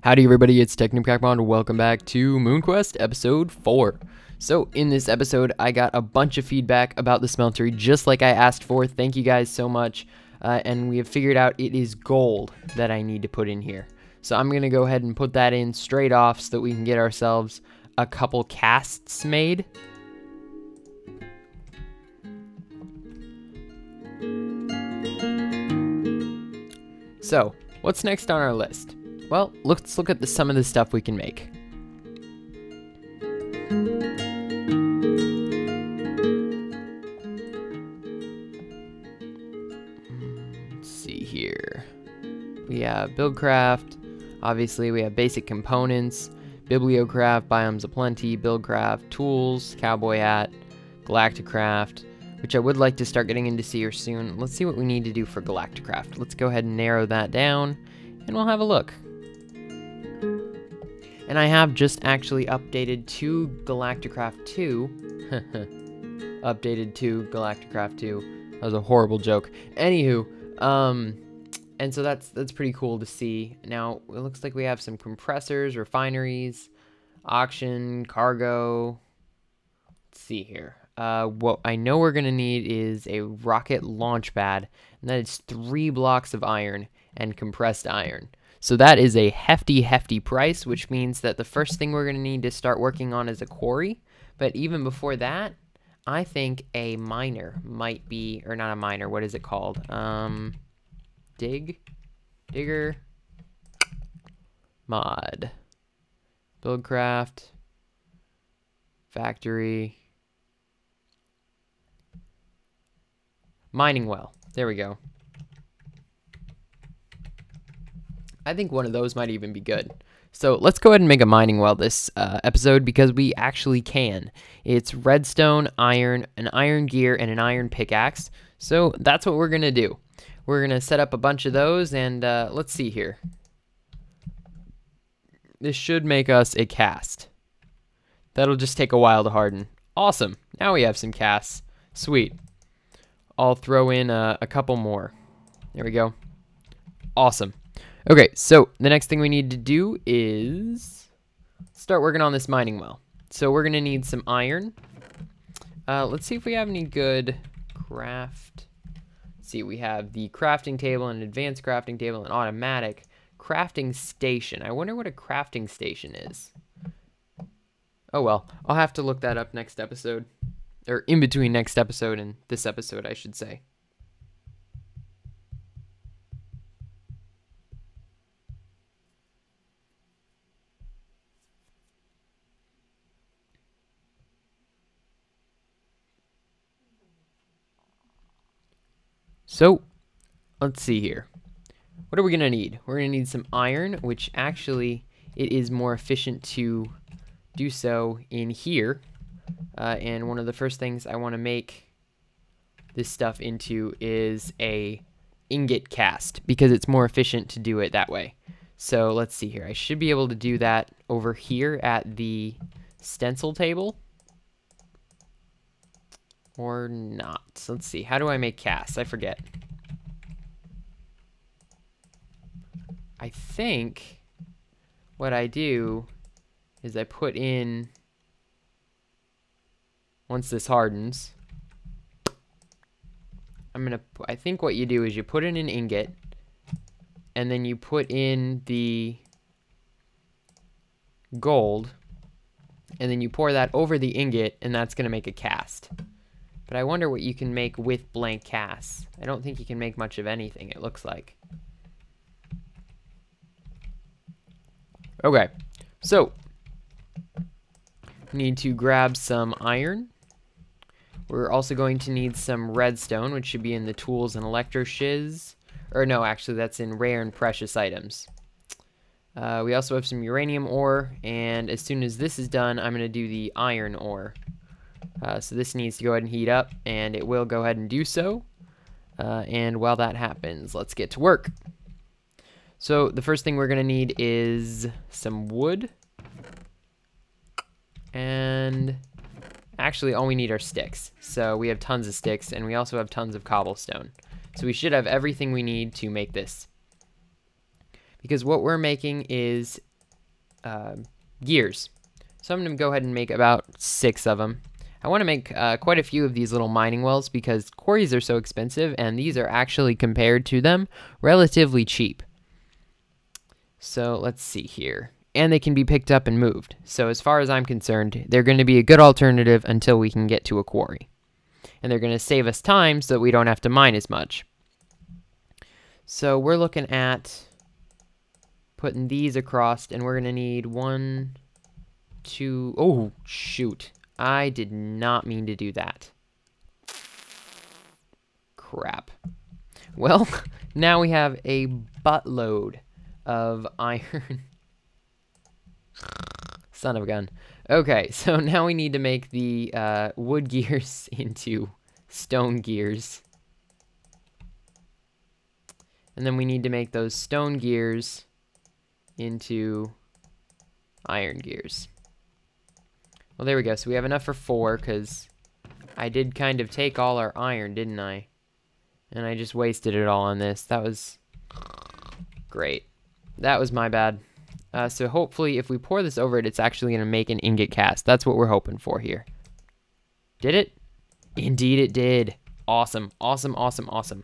Howdy everybody, it's TechnicPackMod. Welcome back to MoonQuest episode 4. So in this episode, I got a bunch of feedback about the smeltery just like I asked for. Thank you guys so much. And we have figured out it is gold that I need to put in here. So I'm going to go ahead and put that in straight off so that we can get ourselves a couple casts made. So, what's next on our list? Well, let's look at some of the stuff we can make. Let's see here. We have Buildcraft. Obviously, we have basic components. Bibliocraft, Biomes O Plenty, Buildcraft, tools, cowboy hat, Galacticraft, which I would like to start getting into here soon. Let's see what we need to do for Galacticraft. Let's go ahead and narrow that down, and we'll have a look. And I have just actually updated to Galacticraft 2. Updated to Galacticraft 2. That was a horrible joke. Anywho, and so that's pretty cool to see. Now, it looks like we have some compressors, refineries, auction, cargo. Let's see here. What I know we're going to need is a rocket launch pad, and that is 3 blocks of iron and compressed iron. So that is a hefty price, which means that the first thing we're going to need to start working on is a quarry. But even before that, I think a miner might be, or not a miner, what is it called? Digger mod. Buildcraft. Factory. Mining well. There we go. I think one of those might even be good. So let's go ahead and make a mining well this episode because we actually can. It's redstone, iron, an iron gear, and an iron pickaxe. So that's what we're going to do. We're going to set up a bunch of those and let's see here. This should make us a cast. That'll just take a while to harden. Awesome. Now we have some casts. Sweet. I'll throw in a couple more. There we go. Awesome. Okay, so the next thing we need to do is start working on this mining well. So we're going to need some iron. Let's see if we have any good craft. Let's see, we have the crafting table, an advanced crafting table, an automatic crafting station. I wonder what a crafting station is. Oh well, I'll have to look that up next episode. Or in between next episode and this episode, I should say. So, let's see here. What are we going to need? We're going to need some iron, which actually it is more efficient to do so in here. And one of the first things I want to make this stuff into is a ingot cast because it's more efficient to do it that way. So let's see here. I should be able to do that over here at the stencil table. Or not. Let's see. How do I make casts? I forget. I think what I do is I put in, once this hardens, I think what you do is you put in an ingot and then you put in the gold and then you pour that over the ingot and that's going to make a cast. But I wonder what you can make with blank casts. I don't think you can make much of anything, it looks like. Okay, so we need to grab some iron. We're also going to need some redstone, which should be in the tools and electro shiz. Or no, actually that's in rare and precious items. We also have some uranium ore, and as soon as this is done, I'm going to do the iron ore. So this needs to go ahead and heat up, and it will go ahead and do so. And while that happens, let's get to work. So the first thing we're going to need is some wood. And actually all we need are sticks. So we have tons of sticks, and we also have tons of cobblestone. So we should have everything we need to make this. Because what we're making is gears. So I'm going to go ahead and make about 6 of them. I want to make quite a few of these little mining wells because quarries are so expensive, and these are actually, compared to them, relatively cheap. So let's see here. And they can be picked up and moved. So as far as I'm concerned, they're going to be a good alternative until we can get to a quarry. And they're going to save us time so that we don't have to mine as much. So we're looking at putting these across, and we're going to need 1, 2... Oh, shoot. I did not mean to do that. Crap. Well, now we have a buttload of iron. Son of a gun. Okay, so now we need to make the wood gears into stone gears. And then we need to make those stone gears into iron gears. Well, there we go. So we have enough for 4, because I did kind of take all our iron, didn't I? And I just wasted it all on this. That was great. That was my bad. So hopefully if we pour this over it, it's actually going to make an ingot cast. That's what we're hoping for here. Did it? Indeed it did. Awesome. Awesome, awesome, awesome.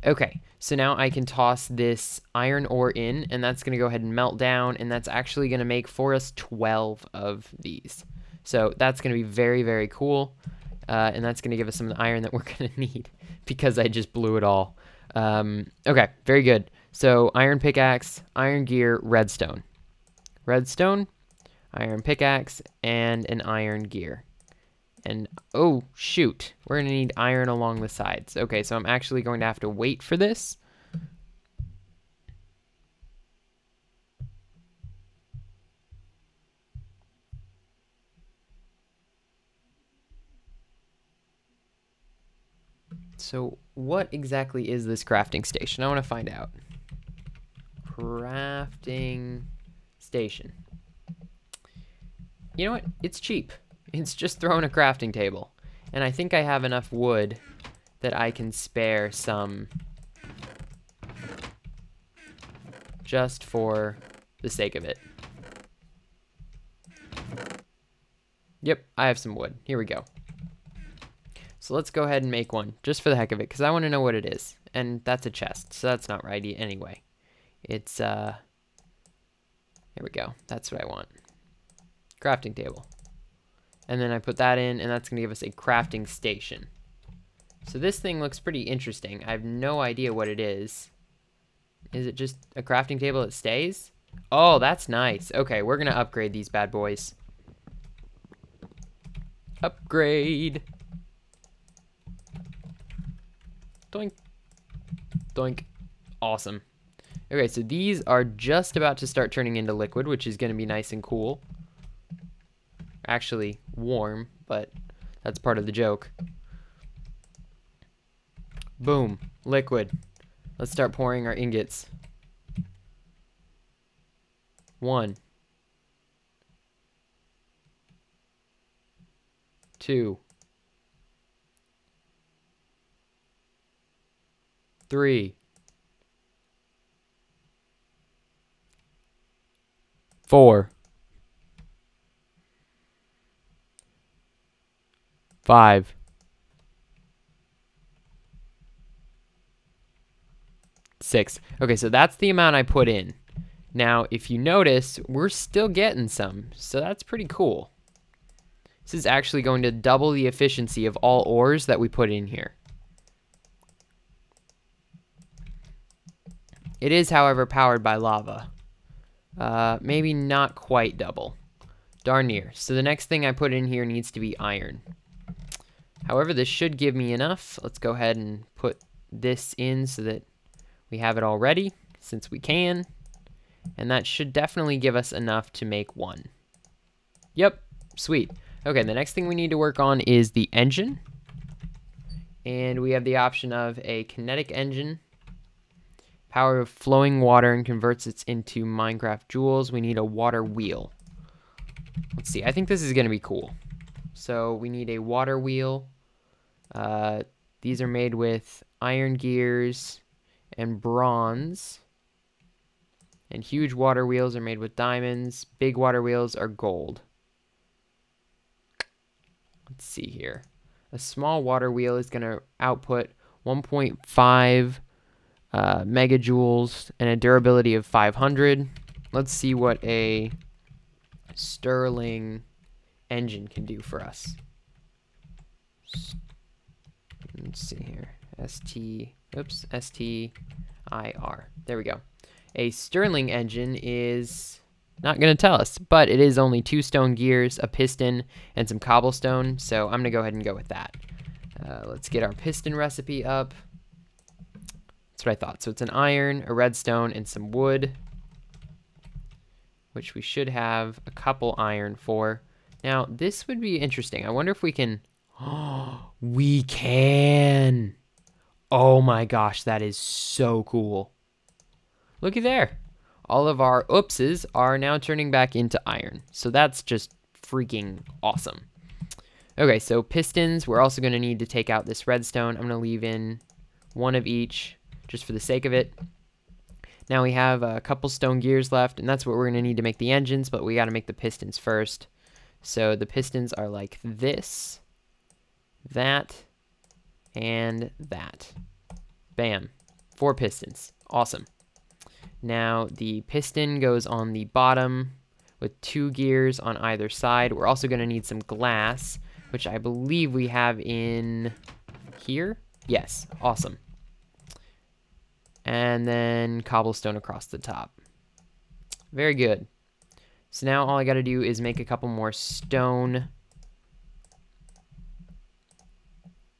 Okay, so now I can toss this iron ore in, and that's going to go ahead and melt down, and that's actually going to make for us 12 of these. So that's going to be very, very cool, and that's going to give us some of the iron that we're going to need because I just blew it all. Okay, very good. So iron pickaxe, iron gear, redstone. Redstone, iron pickaxe, and an iron gear. And, oh, shoot, we're going to need iron along the sides. Okay, so I'm actually going to have to wait for this. So, what exactly is this crafting station? I want to find out. Crafting station. You know what? It's cheap. It's just throwing a crafting table. And I think I have enough wood that I can spare some just for the sake of it. Yep, I have some wood. Here we go. So let's go ahead and make one just for the heck of it, because I want to know what it is. And that's a chest, so that's not right anyway. It's, here we go. That's what I want. Crafting table. And then I put that in, and that's going to give us a crafting station. So this thing looks pretty interesting. I have no idea what it is. Is it just a crafting table that stays? Oh, that's nice. Okay, we're going to upgrade these bad boys. Upgrade. Doink. Doink. Awesome. Okay, so these are just about to start turning into liquid, which is going to be nice and cool. Actually warm, but that's part of the joke. Boom, liquid. Let's start pouring our ingots. 1, 2, 3, 4, 5, 6. Okay, so that's the amount I put in. Now, if you notice, we're still getting some, so that's pretty cool. This is actually going to double the efficiency of all ores that we put in here. It is, however, powered by lava. Maybe not quite double. Darn near. So the next thing I put in here needs to be iron. However, this should give me enough. Let's go ahead and put this in so that we have it all ready, since we can. And that should definitely give us enough to make one. Yep, sweet. Okay, the next thing we need to work on is the engine. And we have the option of a kinetic engine. Power of flowing water and converts it into Minecraft joules. We need a water wheel. Let's see, I think this is going to be cool. So we need a water wheel. These are made with iron gears and bronze. And huge water wheels are made with diamonds. Big water wheels are gold. Let's see here. A small water wheel is going to output 1.5 megajoules and a durability of 500. Let's see what a Stirling engine can do for us. Let's see here. STIR. There we go. A Stirling engine is not going to tell us, but it is only 2 stone gears, a piston, and some cobblestone, so I'm going to go ahead and go with that. Let's get our piston recipe up. That's what I thought. So it's an iron, a redstone, and some wood, which we should have a couple iron for. Now, this would be interesting. I wonder if we can... Oh, we can! Oh my gosh, that is so cool. Looky there. All of our oopses are now turning back into iron. So that's just freaking awesome. Okay, so pistons, we're also going to need to take out this redstone. I'm going to leave in one of each just for the sake of it. Now we have a couple stone gears left, and that's what we're going to need to make the engines, but we got to make the pistons first. So the pistons are like this, that, and that. Bam. 4 pistons. Awesome. Now the piston goes on the bottom with 2 gears on either side. We're also going to need some glass, which I believe we have in here. Yes. Awesome. And then cobblestone across the top. Very good. So now all I got to do is make a couple more stone,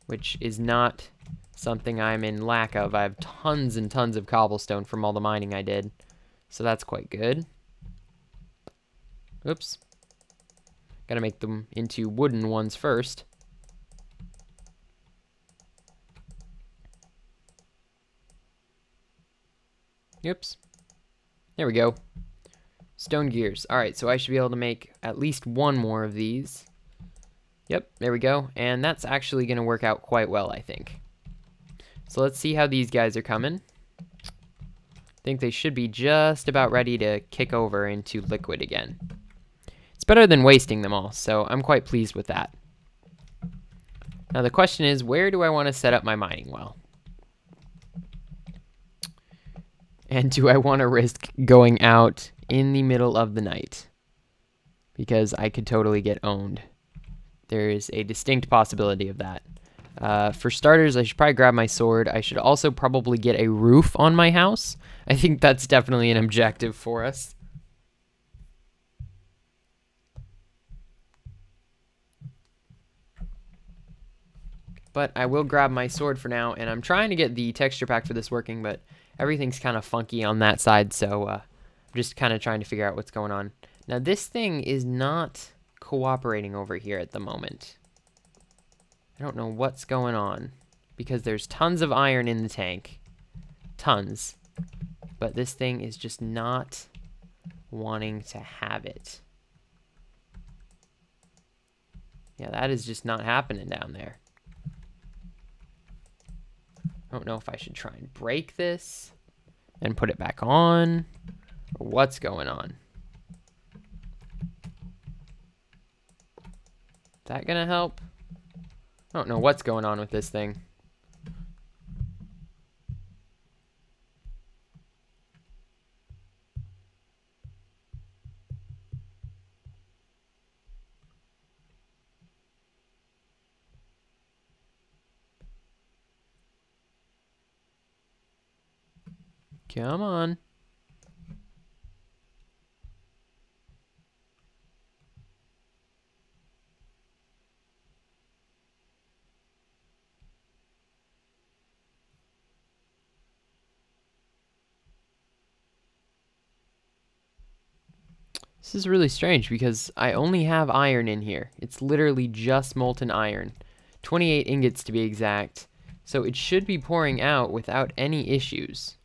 which is not something I'm in lack of. I have tons and tons of cobblestone from all the mining I did, so that's quite good. Oops. Gotta make them into wooden ones first. Oops. There we go. Stone gears. Alright, so I should be able to make at least one more of these. Yep, there we go. And that's actually going to work out quite well, I think. So let's see how these guys are coming. I think they should be just about ready to kick over into liquid again. It's better than wasting them all, so I'm quite pleased with that. Now the question is, where do I want to set up my mining well? And do I want to risk going out in the middle of the night? Because I could totally get owned. There is a distinct possibility of that. For starters, I should probably grab my sword. I should also probably get a roof on my house. I think that's definitely an objective for us. But I will grab my sword for now, and I'm trying to get the texture pack for this working, but everything's kind of funky on that side, so I'm just kind of trying to figure out what's going on. Now, this thing is not cooperating over here at the moment. I don't know what's going on, because there's tons of iron in the tank. Tons. But this thing is just not wanting to have it. Yeah, that is just not happening down there. I don't know if I should try and break this and put it back on, or what's going on. Is that gonna help? I don't know what's going on with this thing. Come on. This is really strange because I only have iron in here. It's literally just molten iron. 28 ingots to be exact. So it should be pouring out without any issues.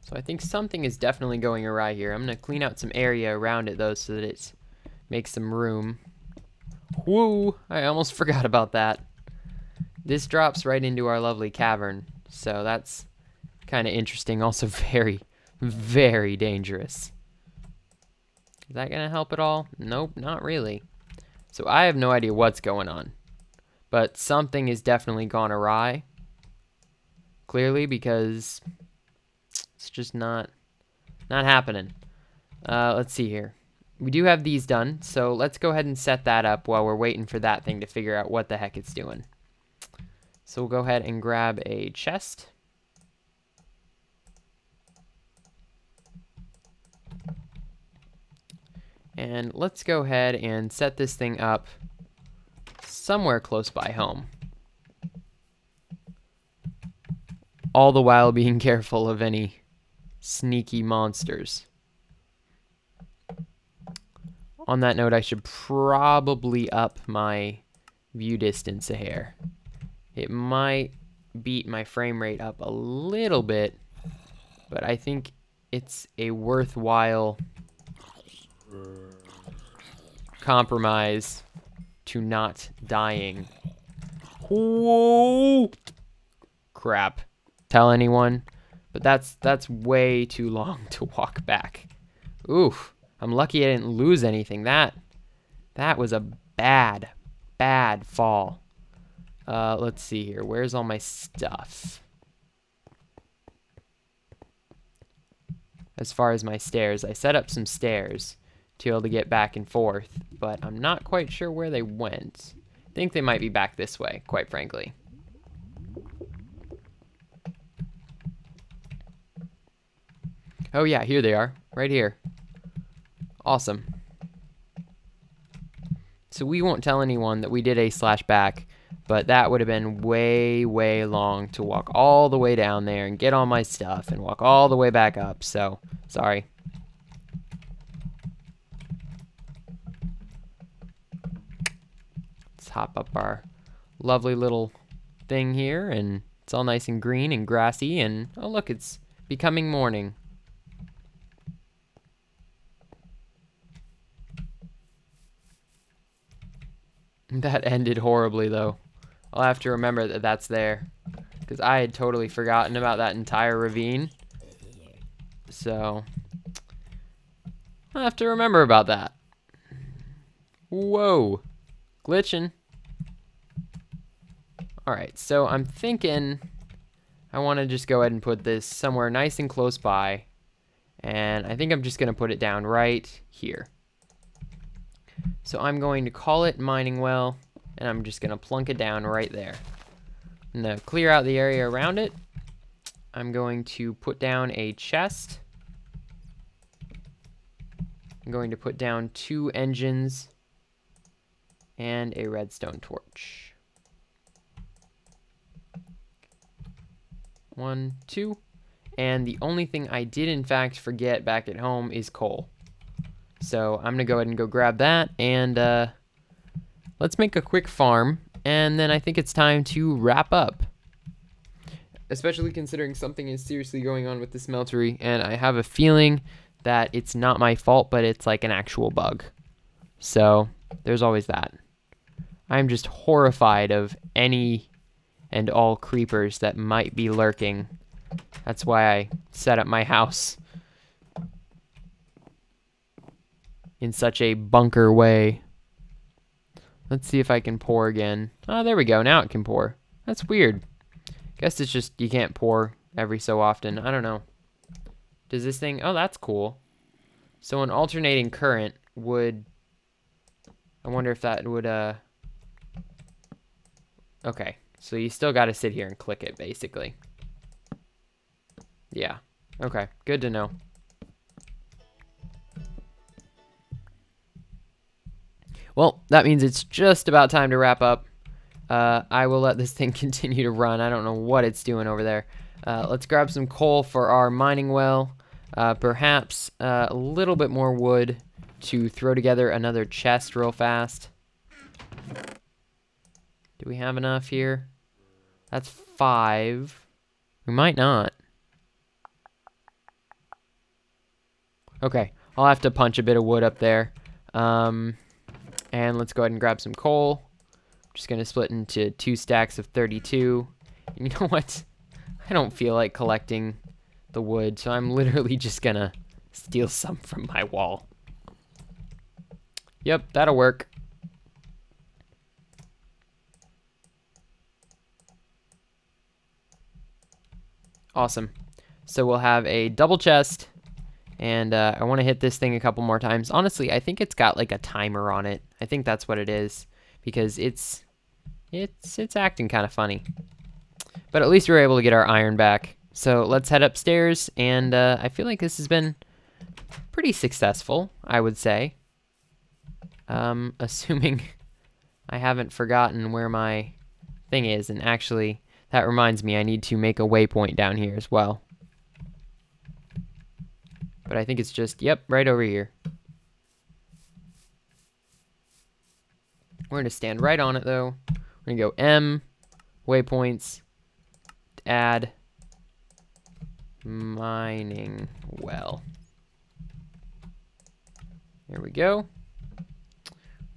So I think something is definitely going awry here. I'm going to clean out some area around it, though, so that it makes some room. Woo! I almost forgot about that. This drops right into our lovely cavern, so that's kind of interesting. Also very, very dangerous. Is that going to help at all? Nope, not really. So I have no idea what's going on. But something has definitely gone awry. Clearly, because it's just not happening. Let's see here. We do have these done, so let's go ahead and set that up while we're waiting for that thing to figure out what the heck it's doing. So we'll go ahead and grab a chest. And let's go ahead and set this thing up somewhere close by home. All the while being careful of any sneaky monsters. On that note, I should probably up my view distance a hair. It might beat my frame rate up a little bit, but I think it's a worthwhile compromise to not dying. Whoa! Crap. Tell anyone? But that's way too long to walk back. Oof. I'm lucky I didn't lose anything. That was a bad fall. Let's see here. Where's all my stuff? As far as my stairs, I set up some stairs to be able to get back and forth, but I'm not quite sure where they went. I think they might be back this way, quite frankly. Oh yeah, here they are, right here. Awesome. So we won't tell anyone that we did a/back, but that would have been way long to walk all the way down there and get all my stuff and walk all the way back up, so sorry. Let's hop up our lovely little thing here, and it's all nice and green and grassy, and oh look, it's becoming morning. That ended horribly, though. I'll have to remember that that's there, because I had totally forgotten about that entire ravine. So I'll have to remember about that. Whoa. Glitching. Alright, so I'm thinking I want to just go ahead and put this somewhere nice and close by. And I think I'm just going to put it down right here. So I'm going to call it mining well, and I'm just going to plunk it down right there. I'm going to clear out the area around it. I'm going to put down a chest. I'm going to put down 2 engines and a redstone torch. 1, 2. And the only thing I did in fact forget back at home is coal. So I'm going to go ahead and go grab that, and let's make a quick farm, and then I think it's time to wrap up. Especially considering something is seriously going on with the smeltery, and I have a feeling that it's not my fault, but it's like an actual bug. So there's always that. I'm just horrified of any and all creepers that might be lurking. That's why I set up my house in such a bunker way. Let's see if I can pour again. Oh, there we go. Now it can pour. That's weird. Guess it's just you can't pour every so often. I don't know. Does this thing... Oh, that's cool. So an alternating current would... I wonder if that would... Okay. So you still got to sit here and click it, basically. Yeah. Okay. Good to know. Well, that means it's just about time to wrap up. I will let this thing continue to run. I don't know what it's doing over there. Let's grab some coal for our mining well. Perhaps a little bit more wood to throw together another chest real fast. Do we have enough here? That's 5. We might not. Okay, I'll have to punch a bit of wood up there. And let's go ahead and grab some coal. I'm just going to split into 2 stacks of 32. And you know what? I don't feel like collecting the wood, so I'm literally just going to steal some from my wall. Yep, that'll work. Awesome. So we'll have a double chest, and I want to hit this thing a couple more times. Honestly, I think it's got like a timer on it. I think that's what it is, because it's acting kind of funny. But at least we were able to get our iron back. So let's head upstairs, and I feel like this has been pretty successful, I would say. Assuming I haven't forgotten where my thing is, and actually, that reminds me, I need to make a waypoint down here as well. But I think it's just, yep, right over here. We're going to stand right on it, though. We're going to go M, waypoints, add, mining well. There we go.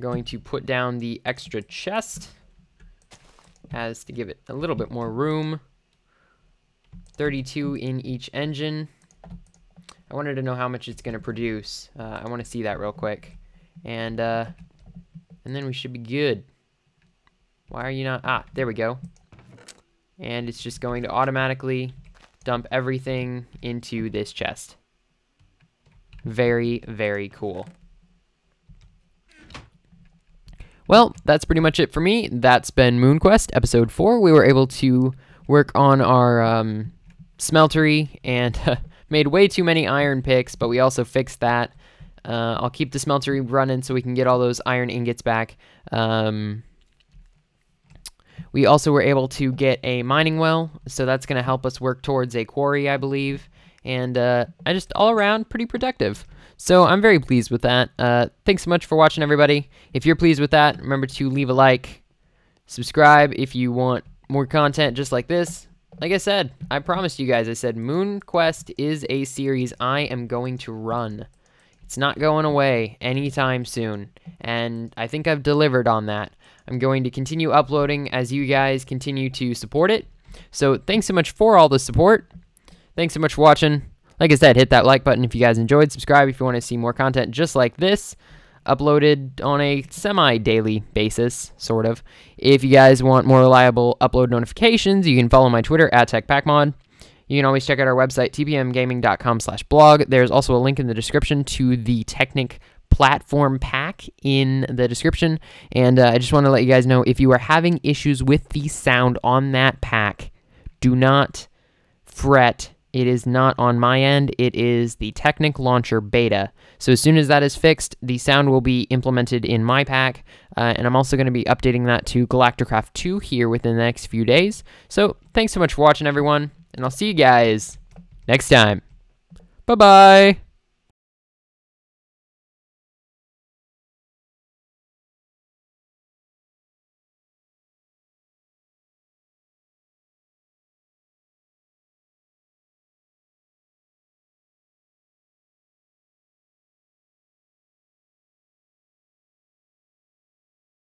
Going to put down the extra chest as to give it a little bit more room. 32 in each engine. I wanted to know how much it's going to produce. I want to see that real quick. And then we should be good. Why are you not? Ah, there we go. And it's just going to automatically dump everything into this chest. Very, very cool. Well, that's pretty much it for me. That's been MoonQuest, episode 4. We were able to work on our smeltery and made way too many iron picks, but we also fixed that. I'll keep the smeltery running so we can get all those iron ingots back. We also were able to get a mining well, so that's going to help us work towards a quarry, I believe. And I just all around pretty productive. So I'm very pleased with that. Thanks so much for watching, everybody. If you're pleased with that, remember to leave a like, subscribe if you want more content just like this. Like I said, I promised you guys, I said MoonQuest is a series I am going to run. It's not going away anytime soon, and I think I've delivered on that. I'm going to continue uploading as you guys continue to support it. So thanks so much for all the support. Thanks so much for watching. Like I said, hit that like button if you guys enjoyed. Subscribe if you want to see more content just like this, uploaded on a semi-daily basis, sort of. If you guys want more reliable upload notifications, you can follow my Twitter at TechnicPackMod. You can always check out our website, tpmgaming.com/blog. There's also a link in the description to the Technic platform pack in the description. And I just want to let you guys know, if you are having issues with the sound on that pack, do not fret. It is not on my end. It is the Technic launcher beta. So as soon as that is fixed, the sound will be implemented in my pack. And I'm also going to be updating that to Galacticraft 2 here within the next few days. So thanks so much for watching, everyone. And I'll see you guys next time. Bye-bye.